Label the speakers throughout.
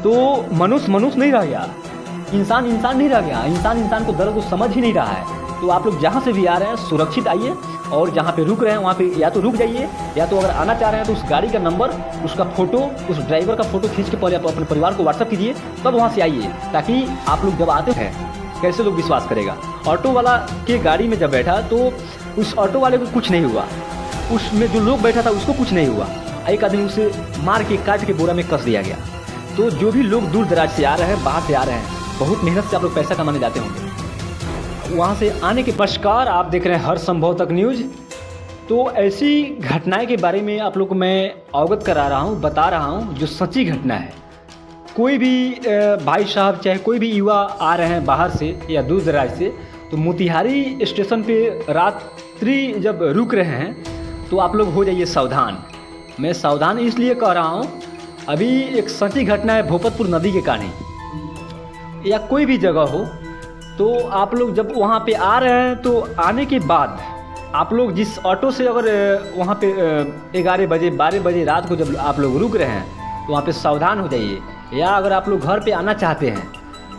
Speaker 1: तो मनुष्य मनुष्य नहीं रह गया, इंसान इंसान नहीं रह गया, इंसान इंसान को दर्द को समझ ही नहीं रहा है। तो आप लोग जहाँ से भी आ रहे हैं सुरक्षित आइए, और जहाँ पे रुक रहे हैं वहाँ पे या तो रुक जाइए, या तो अगर आना चाह रहे हैं तो उस गाड़ी का नंबर, उसका फ़ोटो, उस ड्राइवर का फ़ोटो खींच के पहले आप अपने परिवार को व्हाट्सअप कीजिए, तब वहाँ से आइए, ताकि आप लोग जब आते हैं कैसे लोग विश्वास करेगा। ऑटो वाला के गाड़ी में जब बैठा तो उस ऑटो वाले को कुछ नहीं हुआ, उसमें जो लोग बैठा था उसको कुछ नहीं हुआ, एक आदमी उसे मार के काट के बोरा में कस दिया गया। तो जो भी लोग दूर दराज से आ रहे हैं, बाहर से आ रहे हैं, बहुत मेहनत से आप लोग पैसा कमाने जाते होंगे, वहाँ से आने के पश्चात आप देख रहे हैं हर संभव तक न्यूज़। तो ऐसी घटनाएं के बारे में आप लोग को मैं अवगत करा रहा हूँ, बता रहा हूँ, जो सच्ची घटना है। कोई भी भाई साहब, चाहे कोई भी युवा आ रहे हैं बाहर से या दूर दराज से, तो मोतिहारी स्टेशन पे रात्रि जब रुक रहे हैं तो आप लोग हो जाइए सावधान। मैं सावधान इसलिए कह रहा हूँ, अभी एक सच्ची घटना है भोपतपुर नदी के कहानी, या कोई भी जगह हो, तो आप लोग जब वहाँ पे आ रहे हैं तो आने के बाद आप लोग जिस ऑटो से अगर वहाँ पे 11 बजे 12 बजे रात को जब आप लोग रुक रहे हैं तो वहाँ पे सावधान हो जाइए। या अगर आप लोग घर पे आना चाहते हैं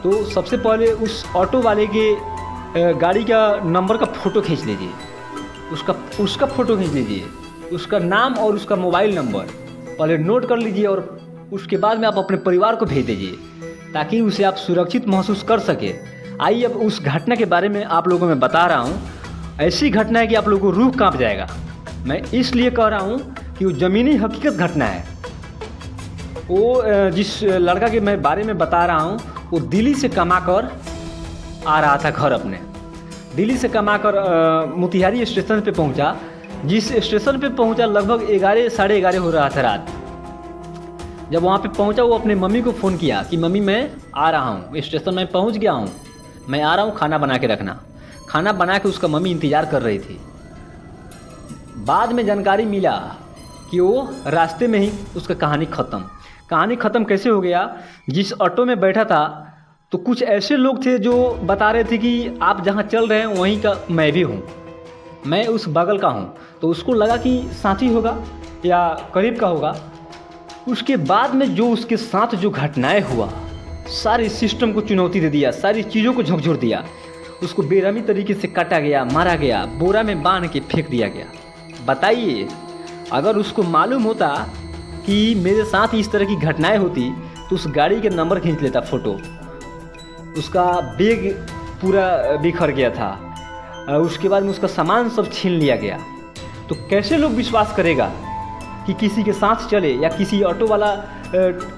Speaker 1: तो सबसे पहले उस ऑटो वाले के गाड़ी का नंबर का फ़ोटो खींच लीजिए, उसका फ़ोटो खींच लीजिए, उसका नाम और उसका मोबाइल नंबर पहले नोट कर लीजिए, और उसके बाद में आप अपने परिवार को भेज दीजिए, ताकि उसे आप सुरक्षित महसूस कर सके। आइए अब उस घटना के बारे में आप लोगों को मैं बता रहा हूँ। ऐसी घटना है कि आप लोगों को रूह कांप जाएगा। मैं इसलिए कह रहा हूँ कि वो ज़मीनी हकीकत घटना है। वो जिस लड़का के मैं बारे में बता रहा हूँ, वो दिल्ली से कमा कर आ रहा था घर अपने। दिल्ली से कमा कर मोतिहारी स्टेशन पे पहुँचा। जिस स्टेशन पे पहुँचा लगभग 11 साढ़े 11 हो रहा था रात। जब वहाँ पे पहुँचा वो अपने मम्मी को फ़ोन किया कि मम्मी मैं आ रहा हूँ, स्टेशन में पहुँच गया हूँ, मैं आ रहा हूँ, खाना बना के रखना। खाना बना के उसका मम्मी इंतज़ार कर रही थी। बाद में जानकारी मिला कि वो रास्ते में ही उसका कहानी ख़त्म कैसे हो गया। जिस ऑटो में बैठा था तो कुछ ऐसे लोग थे जो बता रहे थे कि आप जहाँ चल रहे हैं वहीं का मैं भी हूँ, मैं उस बगल का हूँ। तो उसको लगा कि साथी होगा या करीब का होगा। उसके बाद में जो उसके साथ जो घटनाएं हुआ, सारे सिस्टम को चुनौती दे दिया, सारी चीज़ों को झकझोर दिया। उसको बेरहमी तरीके से काटा गया, मारा गया, बोरा में बांध के फेंक दिया गया। बताइए, अगर उसको मालूम होता कि मेरे साथ इस तरह की घटनाएं होती तो उस गाड़ी के नंबर खींच लेता, फ़ोटो। उसका बैग पूरा बिखर गया था, उसके बाद में उसका सामान सब छीन लिया गया। तो कैसे लोग विश्वास करेगा कि किसी के साथ चले, या किसी ऑटो वाला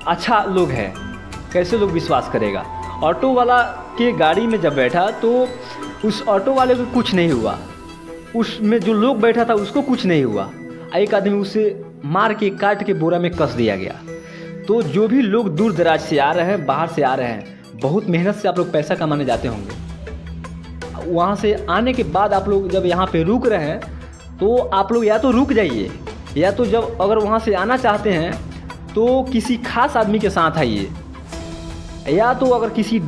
Speaker 1: अच्छा लोग है, कैसे लोग विश्वास करेगा। ऑटो वाला के गाड़ी में जब बैठा तो उस ऑटो वाले को कुछ नहीं हुआ, उसमें जो लोग बैठा था उसको कुछ नहीं हुआ, एक आदमी उसे मार के काट के बोरा में कस दिया गया। तो जो भी लोग दूर दराज से आ रहे हैं, बाहर से आ रहे हैं, बहुत मेहनत से आप लोग पैसा कमाने जाते होंगे। वहाँ से आने के बाद आप लोग जब यहाँ पे रुक रहे हैं तो आप लोग या तो रुक जाइए, या तो जब अगर वहाँ से आना चाहते हैं तो किसी खास आदमी के साथ आइए, या तो अगर किसी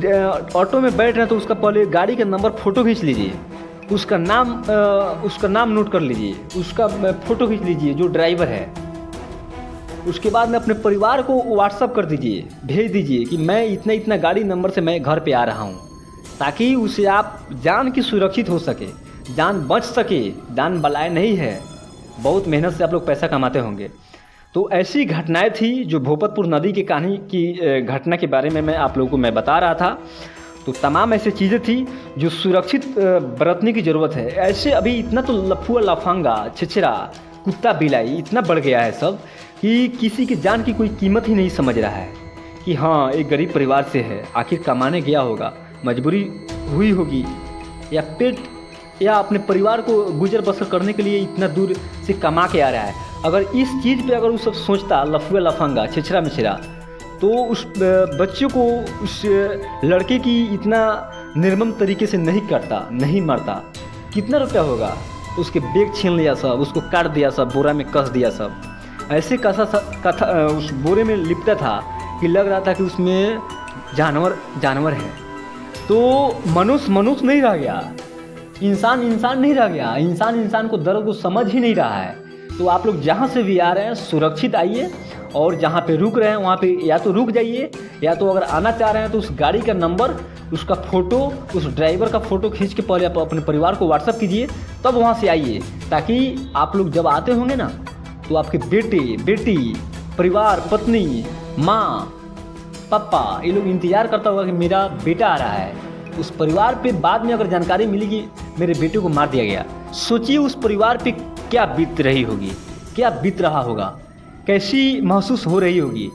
Speaker 1: ऑटो में बैठ रहे हैं तो उसका पहले गाड़ी का नंबर फ़ोटो खींच लीजिए, उसका नाम नोट कर लीजिए, उसका फ़ोटो खींच लीजिए जो ड्राइवर है। उसके बाद में अपने परिवार को व्हाट्सअप कर दीजिए, भेज दीजिए कि मैं इतना गाड़ी नंबर से मैं घर पे आ रहा हूँ, ताकि उसे आप जान की सुरक्षित हो सके, जान बच सके। जान बलाए नहीं है, बहुत मेहनत से आप लोग पैसा कमाते होंगे। तो ऐसी घटनाएं थी जो भोपतपुर नदी की कहानी की घटना के बारे में मैं आप लोगों को मैं बता रहा था। तो तमाम ऐसी चीज़ें थी जो सुरक्षित बरतने की ज़रूरत है। ऐसे अभी इतना तो लफुआ लफंगा छिछरा कुत्ता बिलाई इतना बढ़ गया है सब, कि किसी की जान की कोई कीमत ही नहीं समझ रहा है कि हाँ एक गरीब परिवार से है, आखिर कमाने गया होगा, मजबूरी हुई होगी, या पेट या अपने परिवार को गुजर बसर करने के लिए इतना दूर से कमा के आ रहा है। अगर इस चीज़ पे अगर वो सब सोचता लफुआ लफंगा छिछरा मिछरा, तो उस बच्चों को, उस लड़के की इतना निर्मम तरीके से नहीं करता, नहीं मारता। कितना रुपया होगा, उसके बैग छीन लिया सब, उसको काट दिया सब, बोरा में कस दिया सब। ऐसे कथा उस बोरे में लिपटा था कि लग रहा था कि उसमें जानवर है। तो मनुष्य मनुष्य नहीं रह गया, इंसान इंसान नहीं रह गया, इंसान इंसान को दर्द को समझ ही नहीं रहा है। तो आप लोग जहाँ से भी आ रहे हैं सुरक्षित आइए, और जहाँ पे रुक रहे हैं वहाँ पे या तो रुक जाइए, या तो अगर आना चाह रहे हैं तो उस गाड़ी का नंबर, उसका फ़ोटो, उस ड्राइवर का फ़ोटो खींच के पहले आप अपने परिवार को व्हाट्सअप कीजिए, तब वहाँ से आइए, ताकि आप लोग जब आते होंगे ना तो आपके बेटे बेटी, परिवार, पत्नी, माँ, पापा, ये लोग इंतज़ार करता होगा कि मेरा बेटा आ रहा है। उस परिवार पे बाद में अगर जानकारी मिलेगी मेरे बेटे को मार दिया गया, सोचिए उस परिवार पे क्या बीत रही होगी, क्या बीत रहा होगा, कैसी महसूस हो रही होगी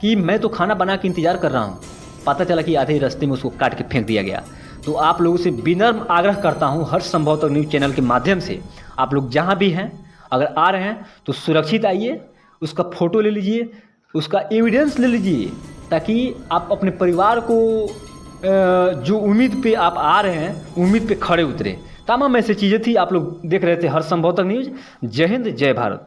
Speaker 1: कि मैं तो खाना बना के इंतज़ार कर रहा हूँ, पता चला कि आधे रास्ते में उसको काट के फेंक दिया गया। तो आप लोगों से विनम्र आग्रह करता हूँ हर संभव तक न्यूज़ चैनल के माध्यम से, आप लोग जहाँ भी हैं अगर आ रहे हैं तो सुरक्षित आइए, उसका फ़ोटो ले लीजिए, उसका एविडेंस ले लीजिए, ताकि आप अपने परिवार को जो उम्मीद पे आप आ रहे हैं उम्मीद पे खड़े उतरे। तमाम ऐसी चीज़ें थी। आप लोग देख रहे थे हर संभव तक न्यूज़। जय हिंद, जय भारत।